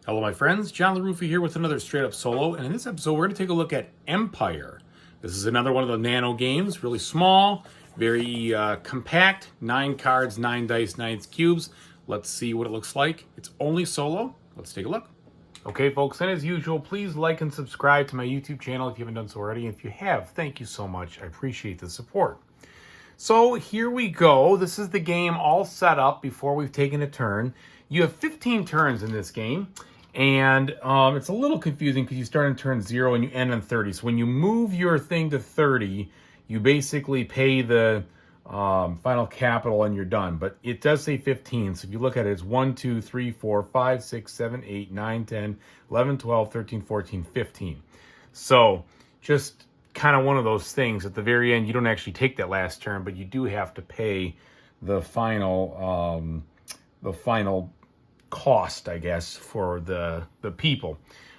Hello my friends, John LaRuffa here with another straight up solo, and in this episode we're going to take a look at Empire. This is another one of the nano games, really small, very compact, 9 cards, 9 dice, 9 cubes. Let's see what it looks like. It's only solo. Let's take a look. Okay folks, and as usual, please like and subscribe to my YouTube channel if you haven't done so already. If you have, thank you so much. I appreciate the support. So here we go. This is the game all set up before we've taken a turn. You have 15 turns in this game. And it's a little confusing because you start on turn 0 and you end on 30. So when you move your thing to 30, you basically pay the final capital and you're done. But it does say 15. So if you look at it, it's 1, 2, 3, 4, 5, 6, 7, 8, 9, 10, 11, 12, 13, 14, 15. So just kind of one of those things. At the very end, you don't actually take that last turn, but you do have to pay the final cost, I guess, for the people.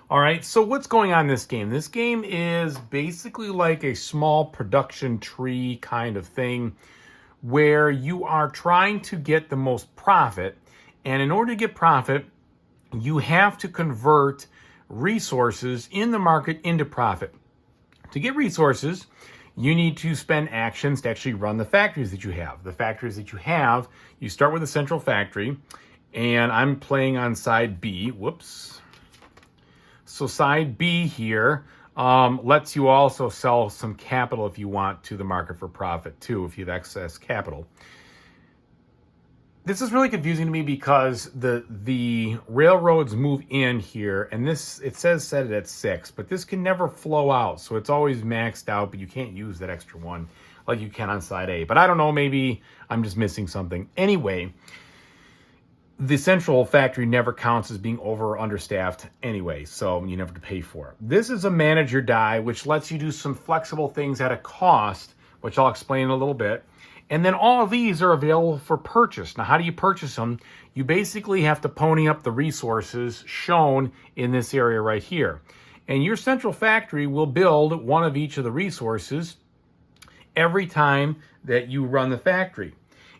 All right, so what's going on in this game? This game is basically like a small production tree kind of thing where you are trying to get the most profit. And in order to get profit, you have to convert resources in the market into profit. To get resources, you need to spend actions to actually run the factories that you have. The factories that you have, you start with a central factory. And I'm playing on side B. Whoops. So side B here lets you also sell some capital if you want to the market for profit too, if you have excess capital. This is really confusing to me because the railroads move in here, and this, it says set it at 6, but this can never flow out. So it's always maxed out, but you can't use that extra one like you can on side A. But I don't know, maybe I'm just missing something. Anyway, the central factory never counts as being over or understaffed anyway, so you never have to pay for it. This is a manager die, which lets you do some flexible things at a cost, which I'll explain in a little bit. And then all of these are available for purchase. Now, how do you purchase them? You basically have to pony up the resources shown in this area right here. And your central factory will build one of each of the resources every time that you run the factory.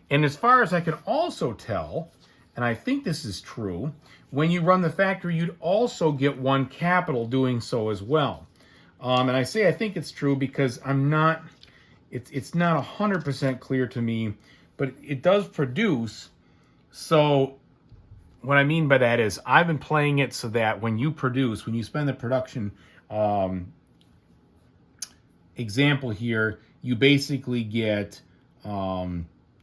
And as far as I can also tell, and I think this is true, when you run the factory, you'd also get 1 capital doing so as well. And I say I think it's true because it's not 100% clear to me, but it does produce. So what I mean by that is I've been playing it so that when you produce, when you spend the production example here, you basically get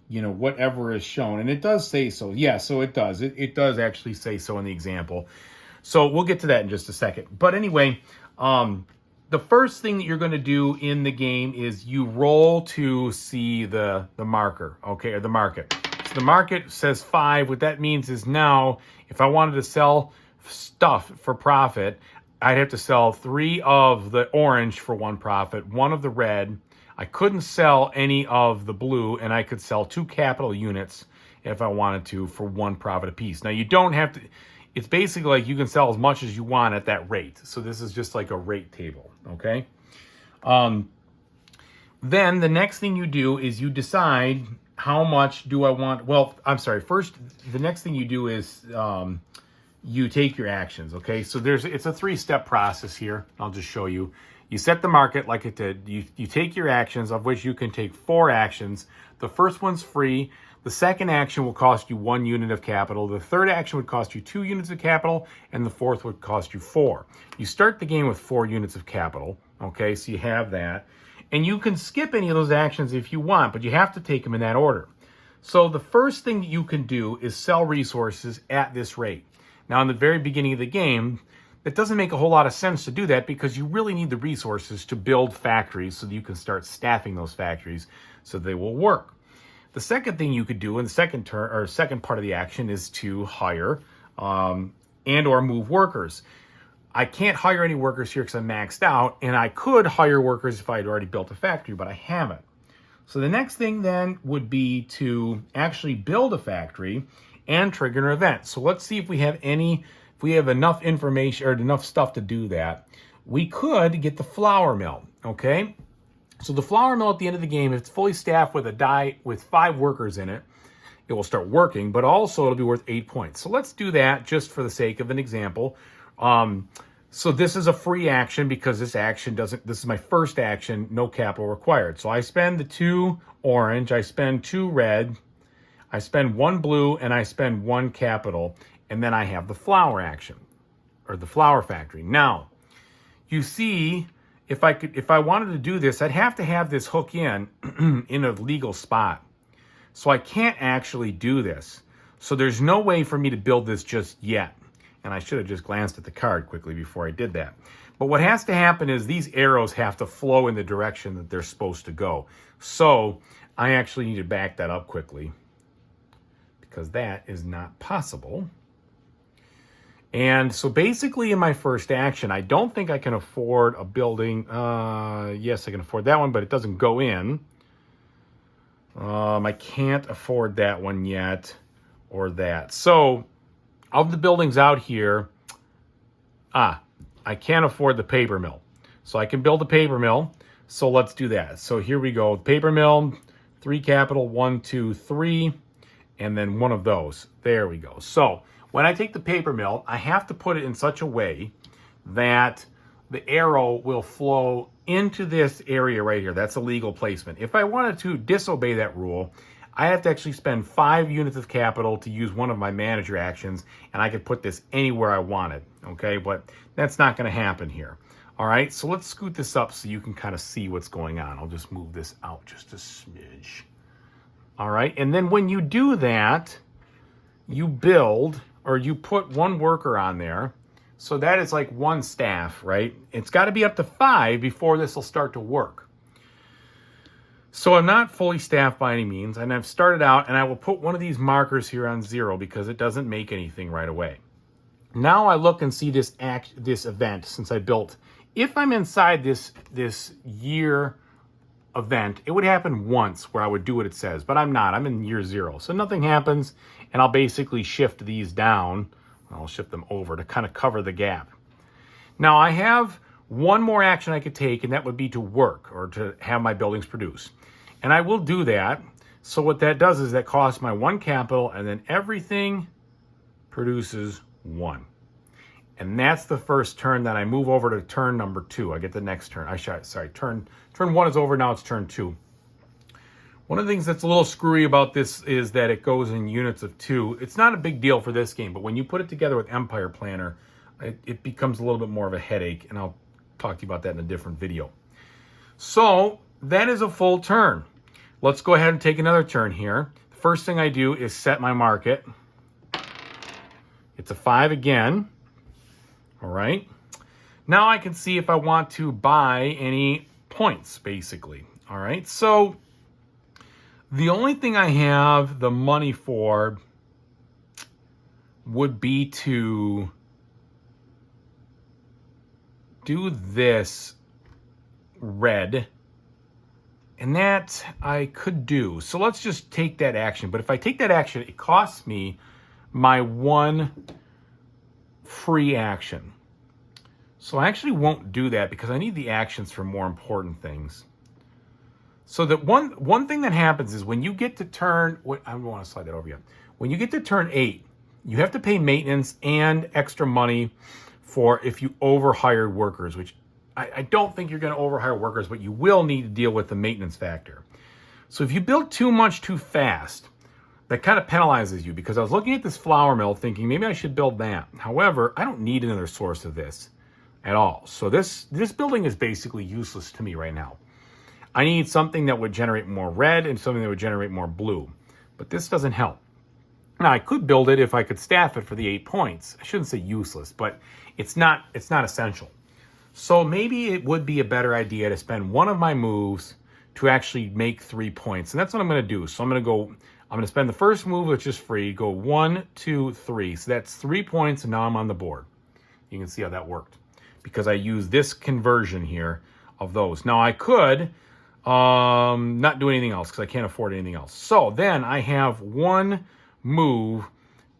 whatever is shown. And it does say so. Yeah, so it does. It does actually say so in the example. So we'll get to that in just a second. But anyway, the first thing that you're going to do in the game is you roll to see the marker, okay, or the market. So the market says 5. What that means is now, if I wanted to sell stuff for profit, I'd have to sell 3 of the orange for 1 profit, 1 of the red. I couldn't sell any of the blue, and I could sell 2 capital units if I wanted to for 1 profit apiece. Now, you don't have to, it's basically like you can sell as much as you want at that rate. So this is just like a rate table, okay? Then the next thing you do is you decide how much do I want. Well, I'm sorry. First, the next thing you do is you take your actions, okay? So it's a 3-step process here. I'll just show you. You set the market like it did. You take your actions, of which you can take 4 actions. The first one's free. The second action will cost you 1 unit of capital. The third action would cost you 2 units of capital. And the fourth would cost you 4. You start the game with 4 units of capital. Okay, so you have that. And you can skip any of those actions if you want, but you have to take them in that order. So the first thing you can do is sell resources at this rate. Now, in the very beginning of the game, it doesn't make a whole lot of sense to do that because you really need the resources to build factories so that you can start staffing those factories so they will work. The second thing you could do in the second part of the action is to hire and or move workers. I can't hire any workers here because I'm maxed out, and I could hire workers if I had already built a factory, but I haven't. So the next thing then would be to actually build a factory and trigger an event. So let's see if we have enough information or enough stuff to do that. We could get the flour mill, okay? So the flour mill at the end of the game, if it's fully staffed with a die with 5 workers in it, it will start working, but also it'll be worth 8 points. So let's do that just for the sake of an example. So this is a free action because this is my first action, no capital required. So I spend the 2 orange, I spend 2 red, I spend 1 blue, and I spend 1 capital, and then I have the flower action, or the flower factory. Now, you see, if I wanted to do this, I'd have to have this hook in a legal spot. So I can't actually do this. So there's no way for me to build this just yet. And I should have just glanced at the card quickly before I did that. But what has to happen is these arrows have to flow in the direction that they're supposed to go. So I actually need to back that up quickly because that is not possible. And so basically in my first action, I don't think I can afford a building. Yes, I can afford that one, but it doesn't go in. I can't afford that one yet or that. So of the buildings out here, I can't afford the paper mill. So I can build a paper mill. So let's do that. So here we go. Paper mill, 3 capital, 1, 2, 3, and then one of those. There we go. So when I take the paper mill, I have to put it in such a way that the arrow will flow into this area right here. That's a legal placement. If I wanted to disobey that rule, I have to actually spend 5 units of capital to use one of my manager actions, and I could put this anywhere I wanted, okay? But that's not going to happen here. All right, so let's scoot this up so you can kind of see what's going on. I'll just move this out just a smidge. All right, and then when you do that, you build, or you put 1 worker on there. So that is like 1 staff, right? It's got to be up to 5 before this will start to work. So I'm not fully staffed by any means, and I've started out, and I will put one of these markers here on 0 because it doesn't make anything right away. Now I look and see this event since I built. If I'm inside this year event, it would happen once where I would do what it says, but I'm not. I'm in year 0, so nothing happens, and I'll basically shift these down. I'll shift them over to kind of cover the gap. Now I have one more action I could take, and that would be to work or to have my buildings produce. And I will do that. So what that does is that costs my 1 capital, and then everything produces 1. And that's the first turn. Then I move over to turn number 2. I get the next turn. Turn 1 is over. Now it's turn 2. One of the things that's a little screwy about this is that it goes in units of 2. It's not a big deal for this game, but when you put it together with Empire Planner, it becomes a little bit more of a headache, and I'll talk to you about that in a different video. So that is a full turn. Let's go ahead and take another turn here. The first thing I do is set my market. It's a 5 again. All right. Now I can see if I want to buy any points, basically. All right. So the only thing I have the money for would be to do this red, and that I could do. So let's just take that action. But if I take that action, it costs me my 1 free action. So I actually won't do that because I need the actions for more important things. So that one thing that happens is when you get to turn, I don't want to slide that over yet. When you get to turn 8, you have to pay maintenance and extra money for if you overhired workers, which I don't think you're going to overhire workers, but you will need to deal with the maintenance factor. So if you build too much too fast, that kind of penalizes you, because I was looking at this flour mill thinking maybe I should build that. However, I don't need another source of this at all. So this building is basically useless to me right now. I need something that would generate more red and something that would generate more blue, but this doesn't help. Now I could build it if I could staff it for the 8 points. I shouldn't say useless, but it's not essential. So maybe it would be a better idea to spend one of my moves to actually make 3 points. And that's what I'm going to do. So I'm going to spend the first move, which is free, go 1, 2, 3. So that's 3 points, and now I'm on the board. You can see how that worked because I used this conversion here of those. Now I could not do anything else because I can't afford anything else. So then I have 1 move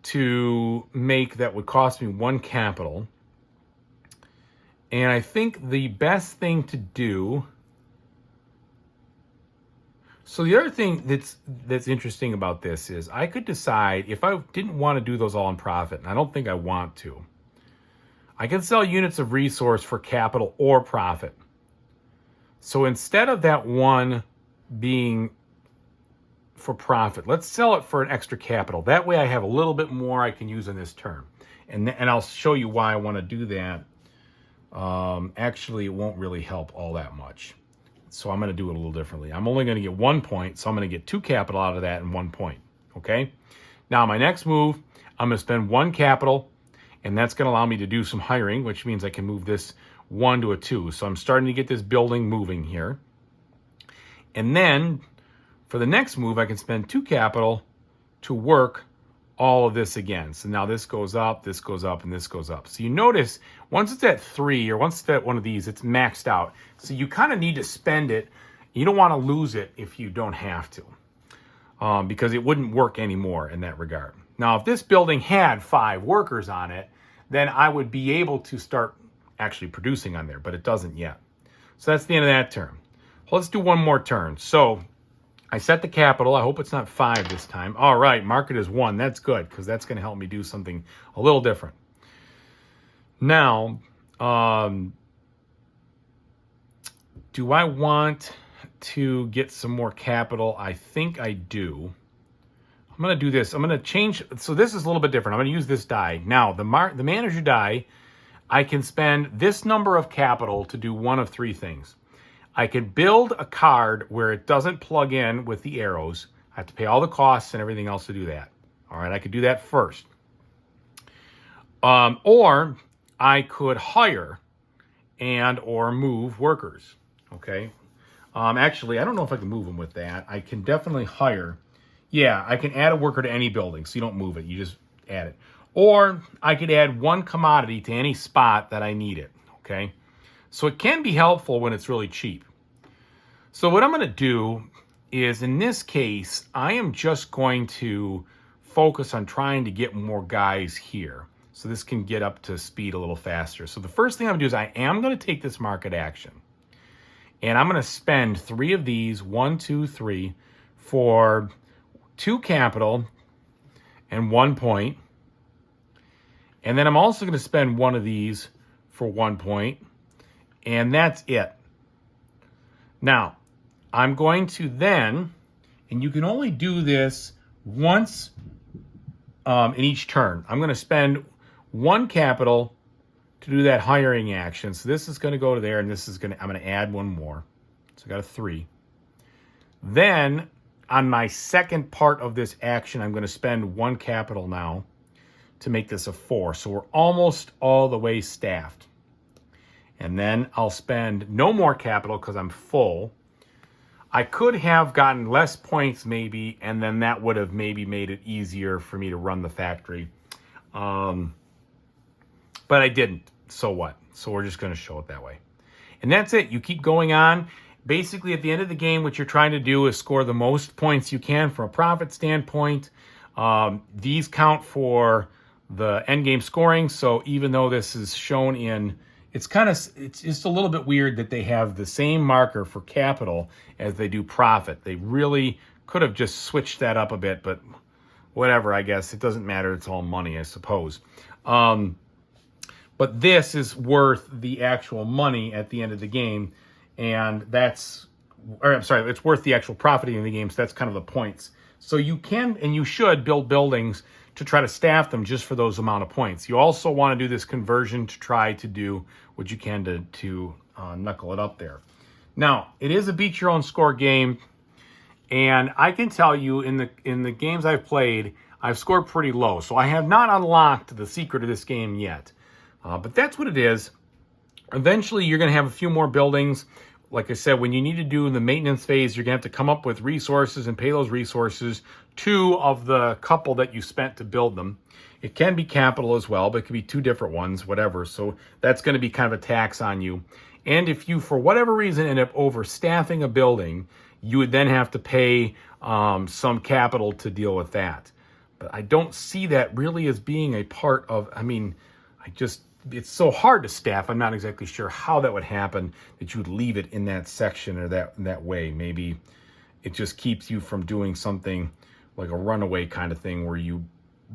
to make that would cost me 1 capital. And I think the best thing to do, So the other thing that's interesting about this is I could decide if I didn't want to do those all in profit, and I don't think I want to. I can sell units of resource for capital or profit. So instead of that one being for profit, let's sell it for an extra capital. That way I have a little bit more I can use in this turn. And I'll show you why I want to do that. Actually, it won't really help all that much. So I'm going to do it a little differently. I'm only going to get 1 point, so I'm going to get 2 capital out of that and 1 point. Okay? Now, my next move, I'm going to spend 1 capital, and that's going to allow me to do some hiring, which means I can move this 1 to a 2. So I'm starting to get this building moving here. And then, for the next move, I can spend 2 capital to work all of this again. So now this goes up, and this goes up. So you notice once it's at 3 or once it's at one of these, it's maxed out. So you kind of need to spend it. You don't want to lose it if you don't have to, because it wouldn't work anymore in that regard. Now, if this building had 5 workers on it, then I would be able to start actually producing on there, but it doesn't yet. So that's the end of that turn. Let's do one more turn. So I set the capital. I hope it's not 5 this time. All right, mark it as 1. That's good, because that's going to help me do something a little different. Now, do I want to get some more capital? I think I do. I'm going to do this. I'm going to change. So this is a little bit different. I'm going to use this die. Now, the manager die, I can spend this number of capital to do one of 3 things. I could build a card where it doesn't plug in with the arrows. I have to pay all the costs and everything else to do that. All right, I could do that first. Or I could hire and or move workers. Okay. Actually, I don't know if I can move them with that. I can definitely hire. Yeah, I can add a worker to any building, so you don't move it. You just add it. Or I could add 1 commodity to any spot that I need it. Okay. So it can be helpful when it's really cheap. So what I'm going to do is, in this case, I am just going to focus on trying to get more guys here. So this can get up to speed a little faster. So the first thing I'm going to do is I am going to take this market action. And I'm going to spend 3 of these, 1, 2, 3, for 2 capital and 1 point. And then I'm also going to spend 1 of these for 1 point. And that's it. Now, I'm going to then, and you can only do this once in each turn. I'm going to spend 1 capital to do that hiring action. So this is going to go to there, and this is I'm going to add 1 more. So I got a 3. Then, on my second part of this action, I'm going to spend 1 capital now to make this a 4. So we're almost all the way staffed. And then I'll spend no more capital because I'm full. I could have gotten less points maybe, and then that would have maybe made it easier for me to run the factory. But I didn't. So what? So we're just going to show it that way. And that's it. You keep going on. Basically, at the end of the game, what you're trying to do is score the most points you can from a profit standpoint. These count for the end game scoring. So even though this is shown in... It's just a little bit weird that they have the same marker for capital as they do profit. They really could have just switched that up a bit, but whatever, I guess. It doesn't matter. It's all money, I suppose. But this is worth the actual money at the end of the game, and it's worth the actual profit in the game, so that's kind of the points. So you can and you should build buildings to try to staff them just for those amount of points. You also want to do this conversion to try to do what you can to knuckle it up there. Now, it is a beat your own score game, and I can tell you in the games I've played, I've scored pretty low. So I have not unlocked the secret of this game yet. But that's what it is. Eventually, you're going to have a few more buildings. Like I said, when you need to do the maintenance phase, you're going to have to come up with resources and pay those resources 2 of the couple that you spent to build them. It can be capital as well, but it could be 2 different ones, whatever. So that's going to be kind of a tax on you. And if you, for whatever reason, end up overstaffing a building, you would then have to pay some capital to deal with that. But I don't see that really as being a part of, it's so hard to staff. I'm not exactly sure how that would happen, that you would leave it in that section or that way. Maybe It just keeps you from doing something like a runaway kind of thing where you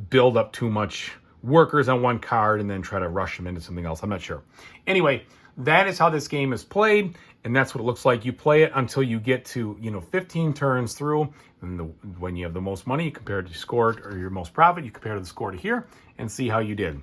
build up too much workers on one card and then try to rush them into something else. I'm not sure. Anyway, that is how this game is played, and that's what it looks like. You play it until you get to 15 turns through, and when you have the most money, you compare it to score, or your most profit, you compare the score to here and see how you did.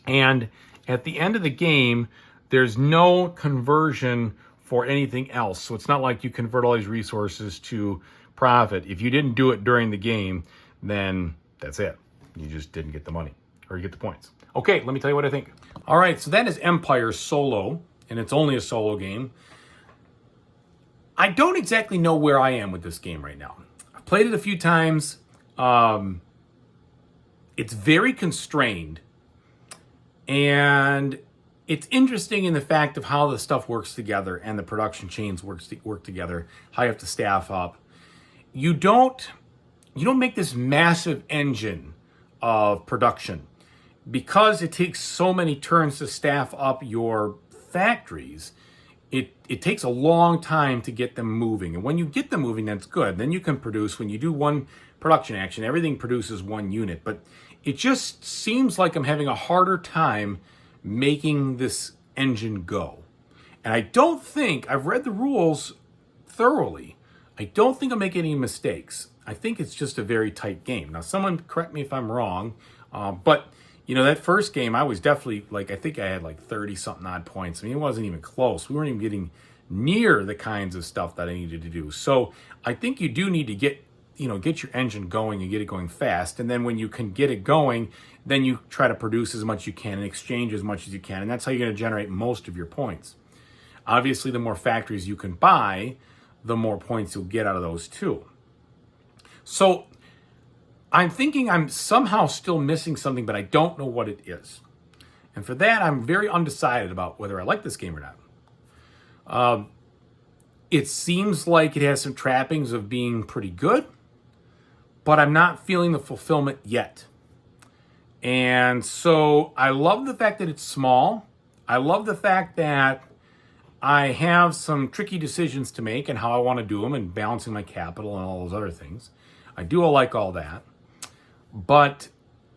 And at the end of the game, there's no conversion for anything else. So it's not like you convert all these resources to profit. If you didn't do it during the game, then that's it. You just didn't get the money, or you get the points. Okay, let me tell you what I think. All right, so that is Empire Solo, and it's only a solo game. I don't exactly know where I am with this game right now. I've played it a few times. It's very constrained, and it's interesting in the fact of how the stuff works together and the production chains work together, how you have to staff up. You don't make this massive engine of production. Because it takes so many turns to staff up your factories, it takes a long time to get them moving. And when you get them moving, that's good. Then you can produce. When you do one production action, everything produces one unit. But it just seems like I'm having a harder time making this engine go. And I don't think, I've read the rules thoroughly, I don't think I'm making any mistakes. I think it's just a very tight game. Now, someone correct me if I'm wrong, but that first game, I was definitely, I think I had 30-something odd points. I mean, it wasn't even close. We weren't even getting near the kinds of stuff that I needed to do. So I think you do need to get your engine going and get it going fast. And then when you can get it going, then you try to produce as much as you can and exchange as much as you can. And that's how you're going to generate most of your points. Obviously, the more factories you can buy, the more points you'll get out of those too. So I'm thinking I'm somehow still missing something, but I don't know what it is. And for that, I'm very undecided about whether I like this game or not. It seems like it has some trappings of being pretty good, but I'm not feeling the fulfillment yet. And so I love the fact that it's small. I love the fact that I have some tricky decisions to make and how I want to do them and balancing my capital and all those other things. I do like all that. But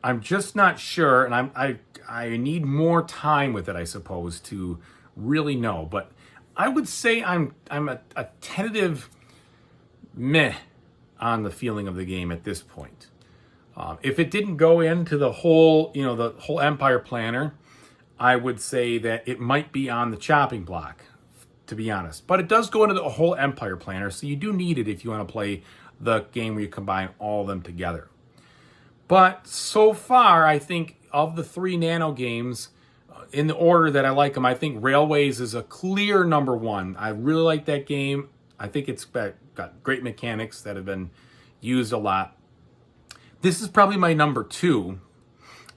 I'm just not sure, and I need more time with it, I suppose, to really know. But I would say I'm a tentative meh on the feeling of the game at this point. If it didn't go into the whole Empire Planner, I would say that it might be on the chopping block, to be honest. But it does go into the whole Empire Planner, so you do need it if you want to play the game where you combine all of them together. But so far, I think of the 3 Nano games, in the order that I like them, I think Railways is a clear number 1. I really like that game. I think it's got great mechanics that have been used a lot. This is probably my number 2.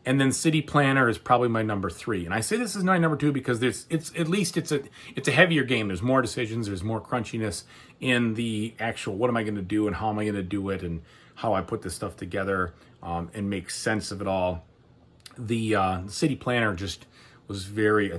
And then City Planner is probably my number 3. And I say this is my number 2 because it's a heavier game. There's more decisions. There's more crunchiness in the actual what am I going to do and how am I going to do it and how I put this stuff together and make sense of it all. The City Planner just was very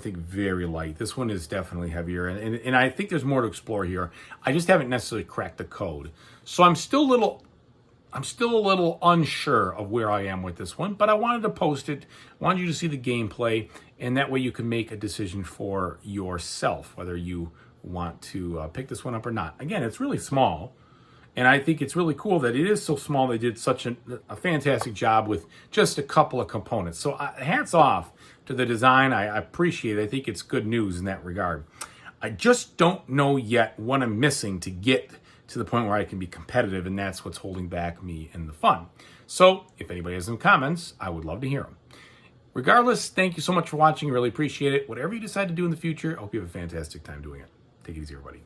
light. This one is definitely heavier. And I think there's more to explore here. I just haven't necessarily cracked the code. So I'm still a little unsure of where I am with this one, but I wanted to post it, wanted you to see the gameplay, and that way you can make a decision for yourself, whether you want to pick this one up or not. Again, it's really small, and I think it's really cool that it is so small. They did such a fantastic job with just a couple of components. So hats off to the design. I appreciate it. I think it's good news in that regard. I just don't know yet what I'm missing to get to the point where I can be competitive, and that's what's holding back me in the fun. So if anybody has some comments, I would love to hear them. Regardless, thank you so much for watching. Really appreciate it. Whatever you decide to do in the future, I hope you have a fantastic time doing it. Take it easy, everybody.